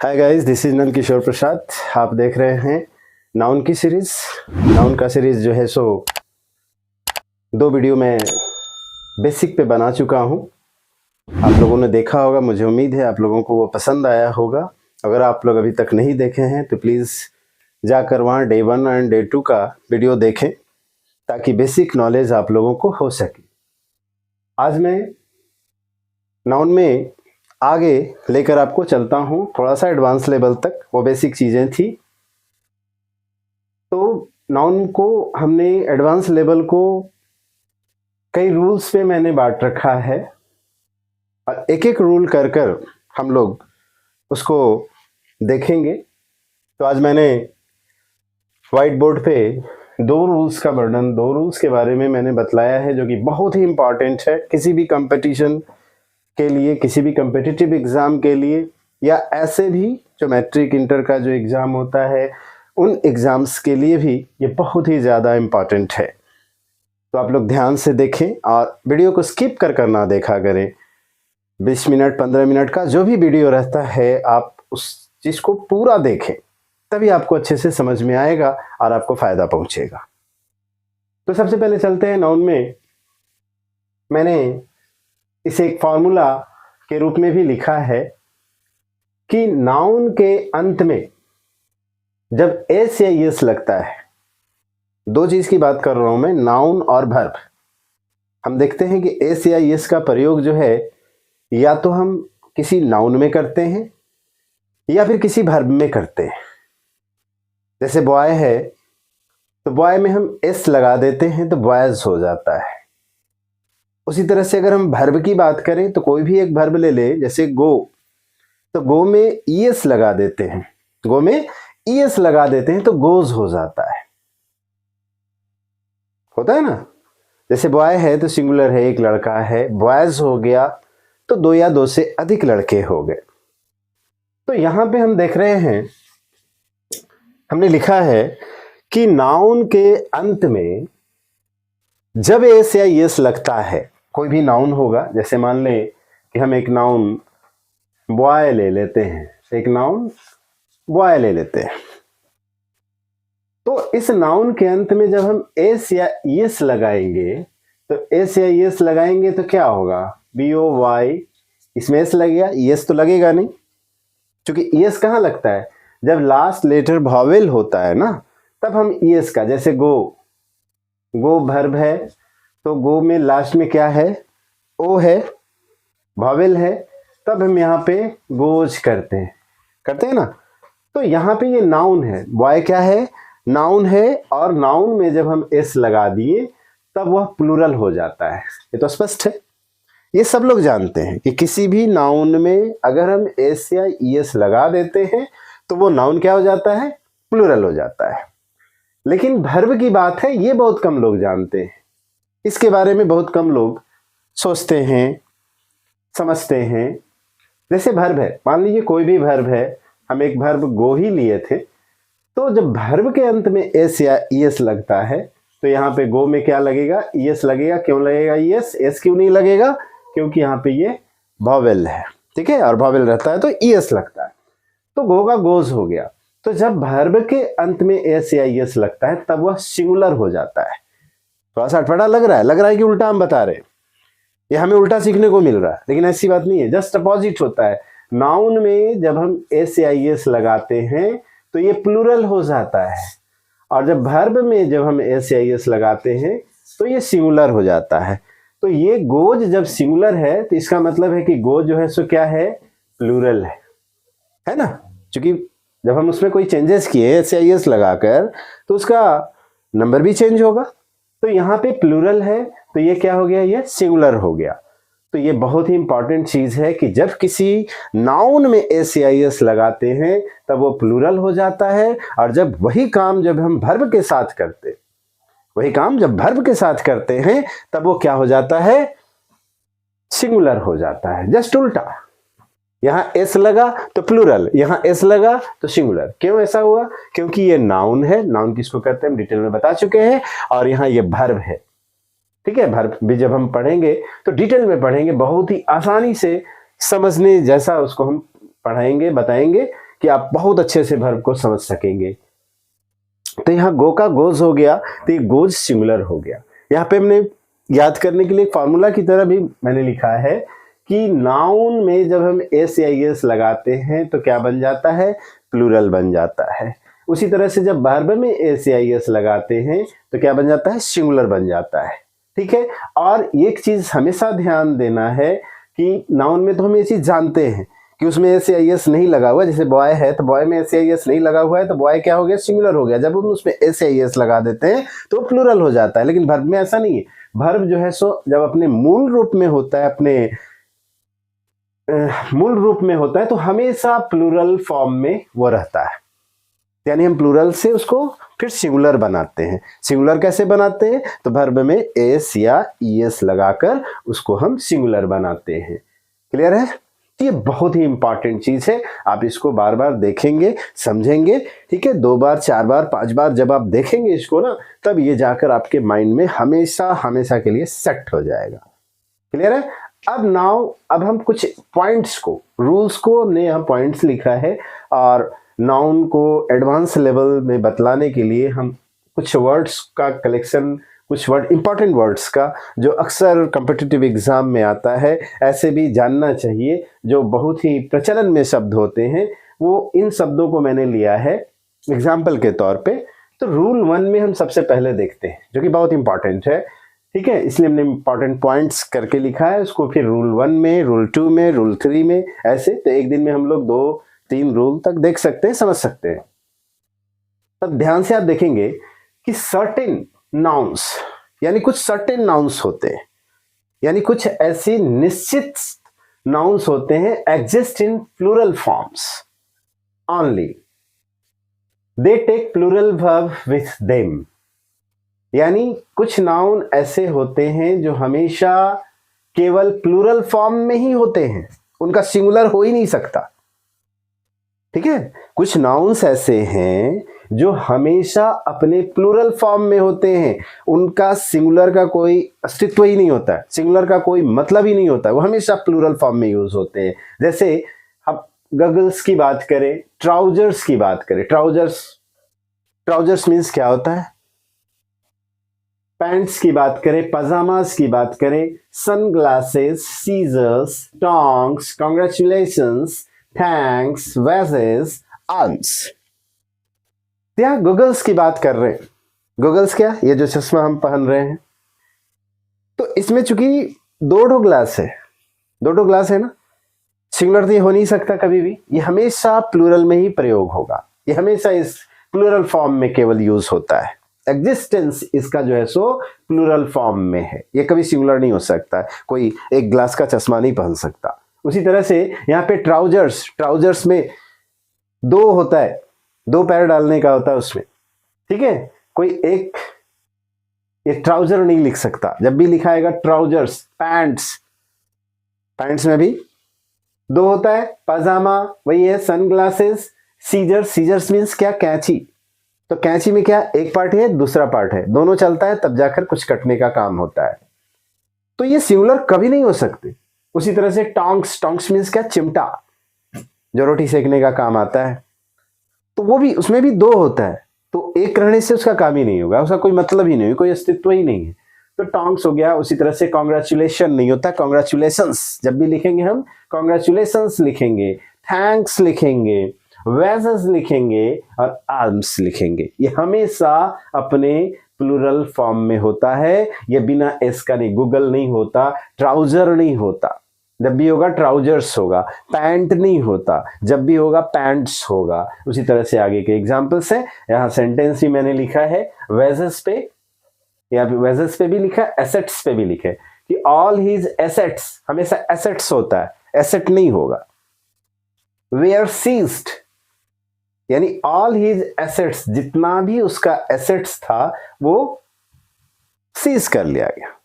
Hi guys, this is Nand Kishore प्रसाद। आप देख रहे हैं नाउन की सीरीज। नाउन का सीरीज जो है सो 2 वीडियो में बेसिक पे बना चुका हूँ। आप लोगों ने देखा होगा, मुझे उम्मीद है आप लोगों को वो पसंद आया होगा। अगर आप लोग अभी तक नहीं देखे हैं तो प्लीज़ जाकर वहाँ डे 1 एंड डे 2 का वीडियो देखें ताकि बेसिक नॉलेज आप लोगों को हो सके। आज मैं नाउन में आगे लेकर आपको चलता हूँ, थोड़ा सा एडवांस लेवल तक। वो बेसिक चीज़ें थी तो नाउन को हमने एडवांस लेवल को कई रूल्स पे मैंने बांट रखा है और एक एक रूल कर कर हम लोग उसको देखेंगे। तो आज मैंने व्हाइट बोर्ड पे 2 रूल्स का वर्णन, 2 रूल्स के बारे में मैंने बतलाया है जो कि बहुत ही इम्पॉर्टेंट है किसी भी कंपटीशन के लिए, किसी भी कम्पिटिटिव एग्ज़ाम के लिए, या ऐसे भी जो मैट्रिक इंटर का जो एग्ज़ाम होता है उन एग्ज़ाम्स के लिए भी ये बहुत ही ज़्यादा इम्पॉर्टेंट है। तो आप लोग ध्यान से देखें और वीडियो को स्किप कर ना देखा करें। 20 मिनट 15 मिनट का जो भी वीडियो रहता है आप उस चीज़ को पूरा देखें, तभी आपको अच्छे से समझ में आएगा और आपको फ़ायदा पहुँचेगा। तो सबसे पहले चलते हैं नाउन में। मैंने इसे एक फॉर्मूला के रूप में भी लिखा है कि नाउन के अंत में जब एस या यस लगता है, 2 चीज की बात कर रहा हूं मैं, नाउन और वर्ब। हम देखते हैं कि एस या यस का प्रयोग जो है या तो हम किसी नाउन में करते हैं या फिर किसी वर्ब में करते हैं। जैसे बॉय है तो बॉय में हम एस लगा देते हैं तो बॉयज हो जाता है। उसी तरह से अगर हम वर्ब की बात करें तो कोई भी एक वर्ब ले ले, जैसे गो, तो गो में ईएस लगा देते हैं, गो में ईएस लगा देते हैं तो गोज हो जाता है। होता है ना। जैसे बॉय है तो सिंगुलर है, एक लड़का है, बॉयज हो गया तो 2 या 2 से अधिक लड़के हो गए। तो यहां पे हम देख रहे हैं, हमने लिखा है कि नाउन के अंत में जब एस या यस लगता है, कोई भी नाउन होगा, जैसे मान लें कि हम एक नाउन बॉय ले लेते हैं, एक नाउन बॉय ले लेते हैं, तो इस नाउन के अंत में जब हम एस या यस लगाएंगे तो एस या यस लगाएंगे तो क्या होगा, BOY, इसमें एस लगेगा, यस तो लगेगा नहीं, क्योंकि यस कहाँ लगता है, जब लास्ट लेटर वॉवेल होता है ना, तब हम यस का, जैसे गो, गो वर्ब है तो गो में लास्ट में क्या है, ओ है, वॉवेल है, तब हम यहाँ पे गोज करते हैं ना। तो यहाँ पे ये नाउन है, बॉय क्या है, नाउन है, और नाउन में जब हम एस लगा दिए तब वह प्लूरल हो जाता है। ये तो स्पष्ट है, ये सब लोग जानते हैं कि किसी भी नाउन में अगर हम एस या ईएस लगा देते हैं तो वो नाउन क्या हो जाता है, प्लूरल हो जाता है। लेकिन वर्ब की बात है, ये बहुत कम लोग जानते हैं, इसके बारे में बहुत कम लोग सोचते हैं, समझते हैं। जैसे वर्ब है, मान लीजिए कोई भी वर्ब है, हम एक वर्ब गो ही लिए थे, तो जब वर्ब के अंत में एस या ईएस लगता है तो यहाँ पे गो में क्या लगेगा, ईएस लगेगा। क्यों लगेगा ईएस, एस क्यों नहीं लगेगा, क्योंकि यहाँ पे ये वॉवेल है, ठीक है, और वॉवेल रहता है तो ईएस लगता है, तो गो का गोज हो गया। तो जब वर्ब के अंत में एस या ईएस लगता है तब वह सिंगुलर हो जाता है। थोड़ा सा अटपटा लग रहा है कि उल्टा हम बता रहे हैं, ये हमें उल्टा सीखने को मिल रहा है, लेकिन ऐसी बात नहीं है, जस्ट अपोजिट होता है। नाउन में जब हम एस या ईएस लगाते हैं तो ये प्लूरल हो जाता है, और जब वर्ब में जब हम एस या ईएस लगाते हैं तो ये सिंगुलर हो जाता है। तो ये गोज जब सिंगुलर है तो इसका मतलब है कि गोज जो है सो क्या है, प्लूरल है ना। क्योंकि जब हम उसमें कोई चेंजेस किए एस या ईएस लगाकर तो उसका नंबर भी चेंज होगा। तो यहाँ पे प्लूरल है तो ये क्या हो गया, ये सिंगुलर हो गया। तो ये बहुत ही इंपॉर्टेंट चीज है कि जब किसी नाउन में एस या एस लगाते हैं तब वो प्लूरल हो जाता है, और जब वही काम जब हम वर्ब के साथ करते, वही काम जब वर्ब के साथ करते हैं तब वो क्या हो जाता है, सिंगुलर हो जाता है। जस्ट उल्टा, यहाँ एस लगा तो प्लूरल, यहाँ एस लगा तो सिंगुलर। क्यों ऐसा हुआ, क्योंकि ये नाउन है, नाउन किसको कहते हैं हम डिटेल में बता चुके हैं, और यहाँ ये वर्ब है, ठीक है। वर्ब भी जब हम पढ़ेंगे तो डिटेल में पढ़ेंगे, बहुत ही आसानी से समझने जैसा उसको हम पढ़ाएंगे, बताएंगे कि आप बहुत अच्छे से वर्ब को समझ सकेंगे। तो यहाँ गो का गोज हो गया, तो ये गोज सिंगुलर हो गया। यहाँ पे हमने याद करने के लिए फॉर्मूला की तरह भी मैंने लिखा है कि नाउन में जब हम एस या एस लगाते हैं तो क्या बन जाता है, प्लूरल बन जाता है। उसी तरह से जब वर्ब में एस या एस लगाते हैं तो क्या बन जाता है, सिंगुलर बन जाता है। ठीक है। और एक चीज हमेशा ध्यान देना है कि नाउन में तो हम ये चीज जानते हैं कि उसमें एस या एस नहीं लगा हुआ, जैसे बॉय है तो बॉय में एस या एस नहीं लगा हुआ है तो बॉय क्या हो गया, सिंगुलर हो गया। जब हम उसमें एस या एस लगा देते हैं तो प्लूरल हो जाता है। लेकिन वर्ब में ऐसा नहीं है। वर्ब जो है सो जब अपने मूल रूप में होता है, अपने मूल रूप में होता है तो हमेशा प्लूरल फॉर्म में वो रहता है। यानी हम प्लूरल से उसको फिर सिंगुलर बनाते हैं। सिंगुलर कैसे बनाते हैं, तो वर्ब में एस या ईएस लगाकर उसको हम सिंगुलर बनाते हैं। क्लियर है। ये बहुत ही इंपॉर्टेंट चीज है। आप इसको बार बार देखेंगे, समझेंगे। ठीक है। 2 बार 4 बार 5 बार जब आप देखेंगे इसको ना, तब ये जाकर आपके माइंड में हमेशा हमेशा के लिए सेट हो जाएगा। क्लियर है। अब हम कुछ पॉइंट्स को, रूल्स को ने हम पॉइंट्स लिखा है, और नाउन को एडवांस लेवल में बतलाने के लिए हम कुछ वर्ड्स का कलेक्शन, कुछ वर्ड, इंपॉर्टेंट वर्ड्स का जो अक्सर कॉम्पिटिटिव एग्जाम में आता है, ऐसे भी जानना चाहिए, जो बहुत ही प्रचलन में शब्द होते हैं, वो इन शब्दों को मैंने लिया है एग्जाम्पल के तौर पे। तो रूल 1 में हम सबसे पहले देखते हैं, जो कि बहुत इंपॉर्टेंट है। ठीक है। इसलिए हमने इंपॉर्टेंट पॉइंट्स करके लिखा है उसको, फिर रूल 1 में, रूल 2 में, रूल 3 में, ऐसे। तो एक दिन में हम लोग 2-3 रूल तक देख सकते हैं, समझ सकते हैं। तब ध्यान से आप देखेंगे कि सर्टेन नाउन्स, यानी कुछ सर्टेन नाउन्स होते हैं, यानी कुछ ऐसी निश्चित नाउन्स होते हैं, exist in plural forms only, they take plural verb with them. यानी कुछ नाउन ऐसे होते हैं जो हमेशा केवल प्लूरल फॉर्म में ही होते हैं, उनका सिंगुलर हो ही नहीं सकता। ठीक है। कुछ नाउन्स ऐसे हैं जो हमेशा अपने प्लूरल फॉर्म में होते हैं, उनका सिंगुलर का कोई अस्तित्व ही नहीं होता है, सिंगुलर का कोई मतलब ही नहीं होता है, वो हमेशा प्लूरल फॉर्म में यूज होते हैं। जैसे हम गगल्स की बात करें, ट्राउजर्स की बात करें, ट्राउजर्स मीन्स क्या होता है, पैंट्स की बात करें, पजामास की बात करें, sunglasses, scissors, tongs, congratulations, thanks, wages, arms. या गूगल्स की बात कर रहे हैं। गूगल्स क्या, ये जो चश्मा हम पहन रहे हैं, तो इसमें चूंकि 2 ग्लास है, 2 ग्लास है ना, सिंगुलर तो ये हो नहीं सकता कभी भी, ये हमेशा प्लूरल में ही प्रयोग होगा, ये हमेशा इस प्लूरल फॉर्म में केवल यूज होता है। एग्जिस्टेंस इसका जो है सो प्लूरल फॉर्म में है, ये कभी सिंगुलर नहीं हो सकता। कोई 1 ग्लास का चश्मा नहीं पहन सकता। उसी तरह से यहाँ पे ट्राउजर्स में 2 होता है, 2 पैर डालने का होता है उसमें। ठीक है। कोई एक ये ट्राउजर नहीं लिख सकता, जब भी लिखाएगा ट्राउजर्स, पैंट्स में भी 2 होता है। पजामा वही है, सनग्लासेस, सीजर्स मीन्स क्या, कैंची, तो कैंची में क्या, एक पार्ट है दूसरा पार्ट है, दोनों चलता है तब जाकर कुछ कटने का काम होता है, तो ये सिंगुलर कभी नहीं हो सकते। उसी तरह से टोंग्स मीन्स क्या, चिमटा, जो रोटी सेकने का काम आता है, तो वो भी, उसमें भी 2 होता है, तो एक रहने से उसका काम ही नहीं होगा, उसका कोई मतलब ही नहीं, कोई अस्तित्व ही नहीं है, तो टोंग्स हो गया। उसी तरह से कांग्रेचुलेशन नहीं होता, कांग्रेचुलेशंस, जब भी लिखेंगे हम कांग्रेचुलेशंस लिखेंगे, थैंक्स लिखेंगे, वेजेस लिखेंगे और आर्म्स लिखेंगे। ये हमेशा अपने प्लूरल फॉर्म में होता है, ये बिना एस का नहीं, गूगल नहीं होता, ट्राउजर नहीं होता, जब भी होगा ट्राउजर्स होगा, पैंट नहीं होता, जब भी होगा पैंट्स होगा। उसी तरह से आगे के एग्जाम्पल्स हैं, यहाँ सेंटेंस ही मैंने लिखा है वेजेस पे, यहाँ पे वेजेस पे भी लिखा है, एसेट्स पे भी लिखा है कि ऑल हीज एसेट्स, हमेशा एसेट्स होता है, एसेट नहीं होगा। वेयर सीज्ड, यानी ऑल हीज एसेट्स, जितना भी उसका एसेट्स था वो सीज कर लिया गया,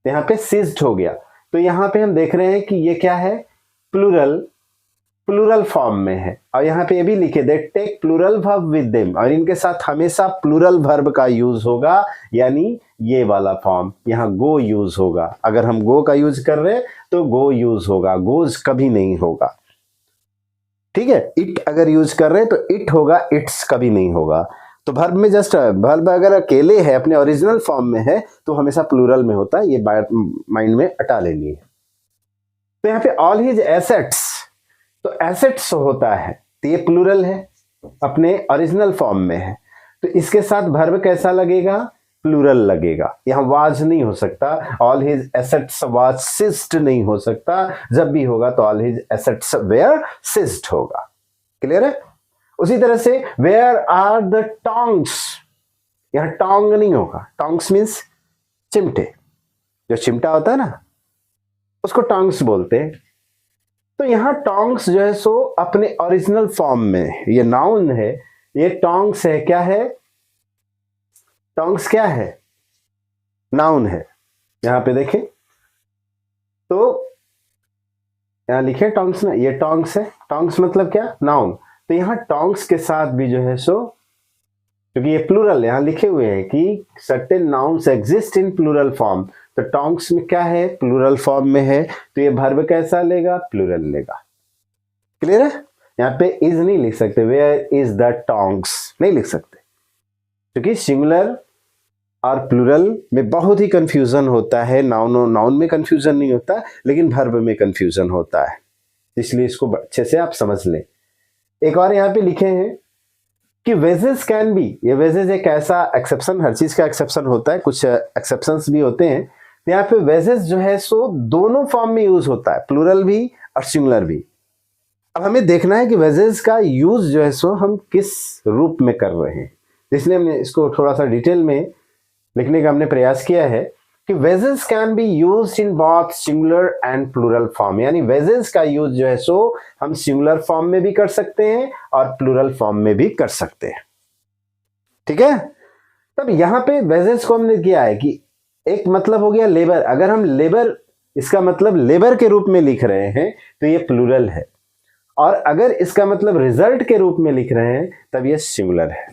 यहाँ पे सीज्ड हो गया। तो यहाँ पे हम देख रहे हैं कि ये क्या है, प्लूरल फॉर्म में है, और यहाँ पे ये भी लिखे they take plural verb with them, और इनके साथ हमेशा प्लूरल वर्ब का यूज होगा, यानी ये वाला फॉर्म, यहाँ गो यूज होगा। अगर हम गो का यूज कर रहे हैं तो गो यूज होगा, गोज कभी नहीं होगा। ठीक है, इट अगर यूज कर रहे हैं तो इट होगा, इट्स कभी नहीं होगा। तो वर्ब में जस्ट वर्ब अगर अकेले है, अपने ओरिजिनल फॉर्म में है, तो हमेशा प्लूरल में होता है, ये माइंड में अटा लेनी है। तो यहाँ पे ऑल हिज एसेट्स, तो एसेट्स होता है तो ये प्लूरल है, अपने ओरिजिनल फॉर्म में है, तो इसके साथ वर्ब कैसा लगेगा, प्लूरल लगेगा। यहाँ वाज नहीं हो सकता, ऑल हिज एसेट्स वाज सिज्ड नहीं हो सकता, जब भी होगा तो ऑल हिज एसेट्स वेयर सिज्ड होगा। क्लियर है? उसी तरह से वेयर आर द टोंग्स, यहाँ टोंग नहीं होगा, टोंग्स मीन्स चिमटे, जो चिमटा होता है ना उसको टोंग्स बोलते हैं। तो यहाँ टोंग्स जो है सो अपने ओरिजिनल फॉर्म में, ये नाउन है, ये टोंग्स है, क्या है, टोंग्स क्या है, नाउन है। यहां पे देखें तो यहां लिखे टोंग्स ना, ये टोंग्स है, टोंग्स मतलब क्या, नाउन। तो यहां टोंग्स के साथ भी जो है सो, क्योंकि ये प्लूरल यहां लिखे हुए हैं कि certain nouns exist in plural form, तो टोंग्स में क्या है, प्लूरल फॉर्म में है, तो ये वर्ब कैसा लेगा, प्लूरल लेगा। क्लियर है? यहाँ पे इज नहीं लिख सकते, वेयर इज द टोंग्स नहीं लिख सकते, क्योंकि सिंगुलर और प्लूरल में बहुत ही कंफ्यूजन होता है। नाउन में कंफ्यूजन नहीं होता, लेकिन वर्ब में कंफ्यूजन होता है, इसलिए इसको अच्छे से आप समझ लें। एक और यहाँ पे लिखे हैं कि वेजेस कैन बी, ये वेजेस एक ऐसा एक्सेप्शन, हर चीज का एक्सेप्शन होता है, कुछ एक्सेप्शंस भी होते हैं। तो यहाँ पे वेजेस जो है सो दोनों फॉर्म में यूज होता है, प्लूरल भी और सिंगुलर भी। अब हमें देखना है कि वेजेस का यूज जो है सो हम किस रूप में कर रहे हैं, इसलिए हमने इसको थोड़ा सा डिटेल में लिखने का हमने प्रयास किया है कि wages can be used in both singular and plural form, यानी वेजेस का यूज जो है सो हम सिंगुलर फॉर्म में भी कर सकते हैं और प्लूरल फॉर्म में भी कर सकते हैं। ठीक है? तब यहां पे वेजेस को हमने किया है कि एक मतलब हो गया लेबर, अगर हम लेबर, इसका मतलब लेबर के रूप में लिख रहे हैं तो ये प्लूरल है, और अगर इसका मतलब रिजल्ट के रूप में लिख रहे हैं तब ये सिंगुलर है।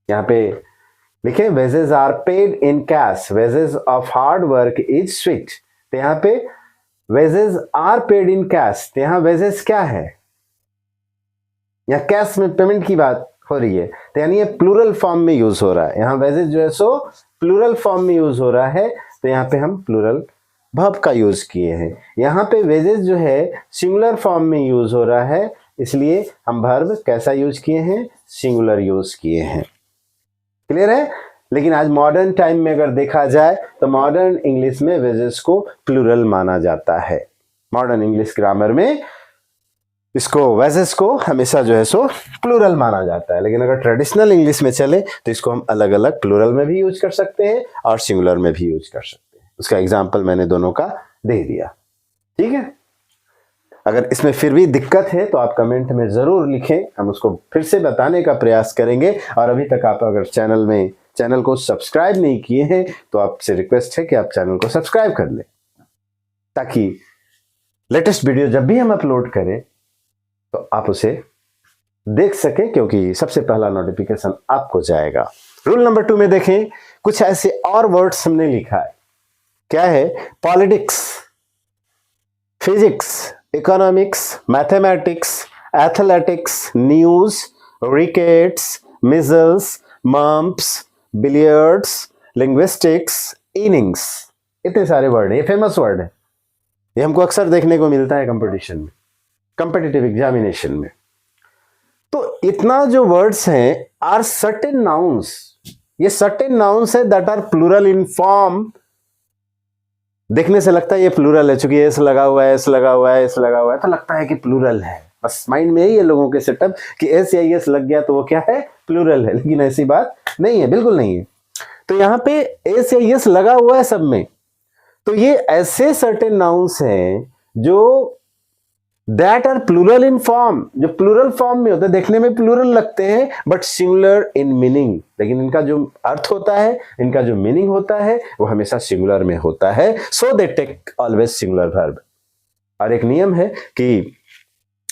यहां पे लिखे wages are paid in cash, wages of hard work is sweet. तो यहां पे wages are paid in cash, तो यहां वेजेस क्या है, यहां कैश में पेमेंट की बात हो रही है, तो यानी ये प्लूरल फॉर्म में यूज हो रहा है। यहां वेजेस जो है सो प्लूरल फॉर्म में यूज हो रहा है, तो यहां पे हम प्लूरल वर्ब का यूज किए हैं। यहां पे वेजेस जो है सिंगुलर फॉर्म में यूज हो रहा है, इसलिए हम वर्ब कैसा यूज किए हैं, सिंगुलर यूज किए हैं। क्लियर है? लेकिन आज मॉडर्न टाइम में अगर देखा जाए तो मॉडर्न इंग्लिश में वेजेस को प्लूरल माना जाता है। मॉडर्न इंग्लिश ग्रामर में इसको वेजेस को हमेशा जो है सो प्लूरल माना जाता है, लेकिन अगर ट्रेडिशनल इंग्लिश में चले तो इसको हम अलग अलग प्लूरल में भी यूज कर सकते हैं और सिंगुलर में भी यूज कर सकते हैं। उसका एग्जाम्पल मैंने दोनों का दे दिया। ठीक है? अगर इसमें फिर भी दिक्कत है तो आप कमेंट में जरूर लिखें, हम उसको फिर से बताने का प्रयास करेंगे। और अभी तक आप अगर चैनल को सब्सक्राइब नहीं किए हैं तो आपसे रिक्वेस्ट है कि आप चैनल को सब्सक्राइब कर लें, ताकि लेटेस्ट वीडियो जब भी हम अपलोड करें तो आप उसे देख सकें, क्योंकि सबसे पहला नोटिफिकेशन आपको जाएगा। रूल नंबर 2 में देखें, कुछ ऐसे और वर्ड्स हमने लिखा है। क्या है? Politics, physics, economics, mathematics, athletics, news, rickets, measles, mumps, billiards, linguistics, innings, इतने सारे वर्ड है, ये फेमस वर्ड है, ये हमको अक्सर देखने को मिलता है कंपटीशन में, कंपिटिटिव एग्जामिनेशन में। तो इतना जो वर्ड्स हैं आर सर्टेन नाउन्स, ये सर्टेन नाउन्स है that are plural in form. देखने से लगता है ये प्लूरल है, चूंकि एस लगा हुआ है, एस लगा हुआ है, एस लगा हुआ है, तो लगता है कि प्लूरल है। बस माइंड में यही है लोगों के सेटअप कि एस या एस लग गया तो वो क्या है, प्लूरल है, लेकिन ऐसी बात नहीं है, बिल्कुल नहीं है। तो यहाँ पे एस या एस लगा हुआ है सब में, तो ये ऐसे सर्टेन नाउन्स हैं जो that are plural in form, जो प्लूरल फॉर्म में होते हैं, देखने में प्लूरल लगते हैं बट सिंगुलर इन मीनिंग, लेकिन इनका जो अर्थ होता है, इनका जो मीनिंग होता है वो हमेशा सिंगुलर में होता है। So they take always singular verb. और एक नियम है कि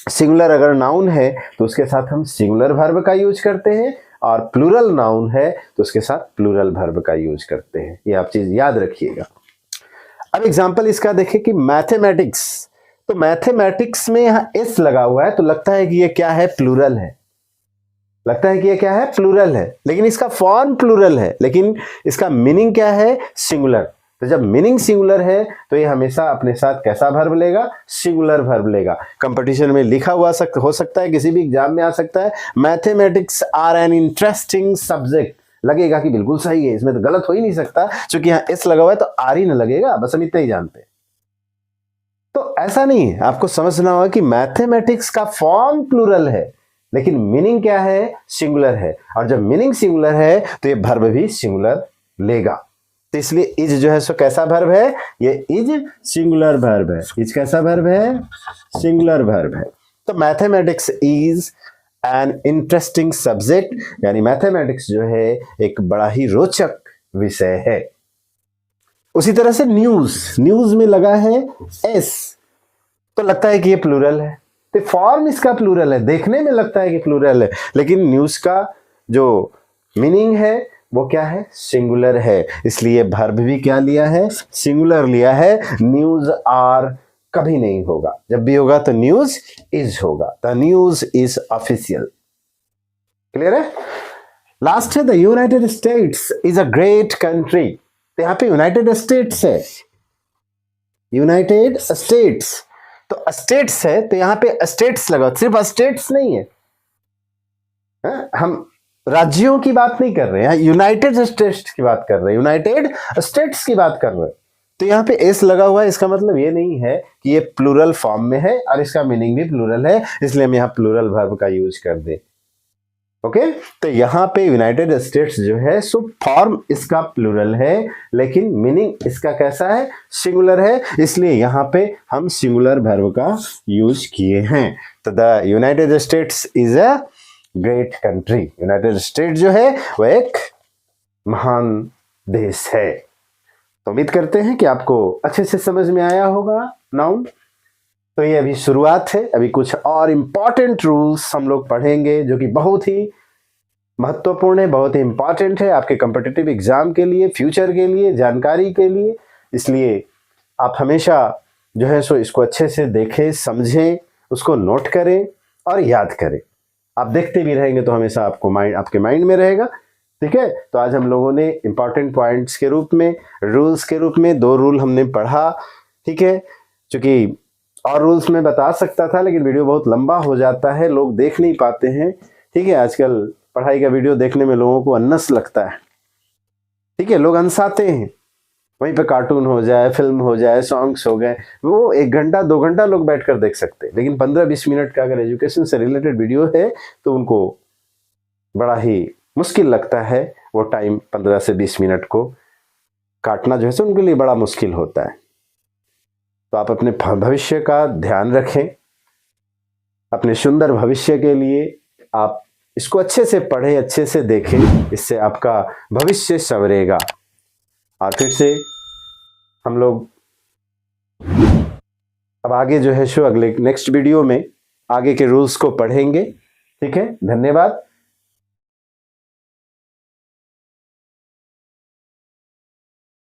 सिंगुलर अगर नाउन है तो उसके साथ हम सिंगुलर वर्ब का यूज करते हैं, और प्लूरल नाउन है तो उसके साथ प्लूरल वर्ब का यूज करते हैं। ये आप चीज याद रखिएगा। अब एग्जाम्पल इसका देखें कि मैथमेटिक्स, तो मैथमेटिक्स में यहाँ एस लगा हुआ है तो लगता है कि ये क्या है, प्लूरल है, लगता है कि ये क्या है, प्लूरल है, लेकिन इसका फॉर्म प्लूरल है, लेकिन इसका मीनिंग क्या है, सिंगुलर। तो जब मीनिंग सिंगुलर है तो ये हमेशा अपने साथ कैसा वर्ब लेगा, सिंगुलर वर्ब लेगा। कंपटीशन में लिखा हुआ हो सकता है, किसी भी एग्जाम में आ सकता है, mathematics are an interesting subject, लगेगा कि बिल्कुल सही है, इसमें तो गलत हो ही नहीं सकता, क्योंकि यहाँ एस लगा हुआ है तो आर ही ना लगेगा, बस हम इतना ही जानते हैं। तो ऐसा नहीं है, आपको समझना होगा कि मैथमेटिक्स का फॉर्म प्लूरल है लेकिन मीनिंग क्या है, सिंगुलर है, और जब मीनिंग सिंगुलर है तो ये वर्ब भी सिंगुलर लेगा। तो इसलिए इज जो है सो कैसा वर्ब है, ये इज सिंगुलर वर्ब है। इज कैसा वर्ब है, सिंगुलर वर्ब है। तो mathematics is an interesting subject, यानी मैथमेटिक्स जो है एक बड़ा ही रोचक विषय है। उसी तरह से न्यूज, न्यूज में लगा है एस तो लगता है कि ये प्लूरल है, तो फॉर्म इसका प्लूरल है, देखने में लगता है कि प्लूरल है, लेकिन न्यूज का जो मीनिंग है वो क्या है, सिंगुलर है, इसलिए वर्ब भी क्या लिया है, सिंगुलर लिया है। न्यूज आर कभी नहीं होगा, जब भी होगा तो न्यूज इज होगा, the news is official. Clear है। लास्ट है the United states is a great country. तो यहां पे यूनाइटेड स्टेट्स है, यूनाइटेड स्टेट्स, तो स्टेट्स है तो यहां पे स्टेट्स लगा, सिर्फ स्टेट्स नहीं है, हम राज्यों की बात नहीं कर रहे हैं, यूनाइटेड स्टेट्स की बात कर रहे हैं, यूनाइटेड स्टेट्स की बात कर रहे हैं। तो यहाँ पे एस लगा हुआ है, इसका मतलब ये नहीं है कि ये प्लूरल फॉर्म में है और इसका मीनिंग भी प्लूरल है, इसलिए हम यहाँ प्लूरल वर्ब का यूज कर दे। ओके, तो यहाँ पे यूनाइटेड स्टेट्स जो है सो फॉर्म इसका प्लूरल है लेकिन मीनिंग इसका कैसा है, सिंगुलर है, इसलिए यहाँ पे हम सिंगुलर वर्ब का यूज किए हैं। तो the United states is a great country. United state जो है वो एक महान देश है। तो उम्मीद करते हैं कि आपको अच्छे से समझ में आया होगा नाउन। तो ये अभी शुरुआत है, अभी कुछ और इंपॉर्टेंट रूल्स हम लोग पढ़ेंगे जो कि बहुत ही महत्वपूर्ण है, बहुत ही इंपॉर्टेंट है आपके कॉम्पिटिटिव एग्जाम के लिए, फ्यूचर के लिए, जानकारी के लिए। इसलिए आप हमेशा जो है सो इसको अच्छे से देखें, समझें, उसको नोट करें और याद करें। आप देखते भी रहेंगे तो हमेशा आपके माइंड में रहेगा। ठीक है, तो आज हम लोगों ने इंपॉर्टेंट पॉइंट्स के रूप में, रूल्स के रूप में 2 रूल हमने पढ़ा। ठीक है, क्योंकि और रूल्स में बता सकता था लेकिन वीडियो बहुत लंबा हो जाता है, लोग देख नहीं पाते हैं। ठीक है, आजकल पढ़ाई का वीडियो देखने में लोगों को अनस लगता है। ठीक है, लोग अनसाते हैं, वहीं पे कार्टून हो जाए, फिल्म हो जाए, सॉन्ग्स हो गए, वो 1 घंटा 2 घंटा लोग बैठकर देख सकते हैं, लेकिन 15-20 मिनट का अगर एजुकेशन से रिलेटेड वीडियो है तो उनको बड़ा ही मुश्किल लगता है, वो टाइम 15 से 20 मिनट को काटना जो है उनके लिए बड़ा मुश्किल होता है। तो आप अपने भविष्य का ध्यान रखें, अपने सुंदर भविष्य के लिए आप इसको अच्छे से पढ़ें, अच्छे से देखें, इससे आपका भविष्य संवरेगा। और फिर से हम लोग अब आगे जो है अगले नेक्स्ट वीडियो में आगे के रूल्स को पढ़ेंगे। ठीक है, धन्यवाद।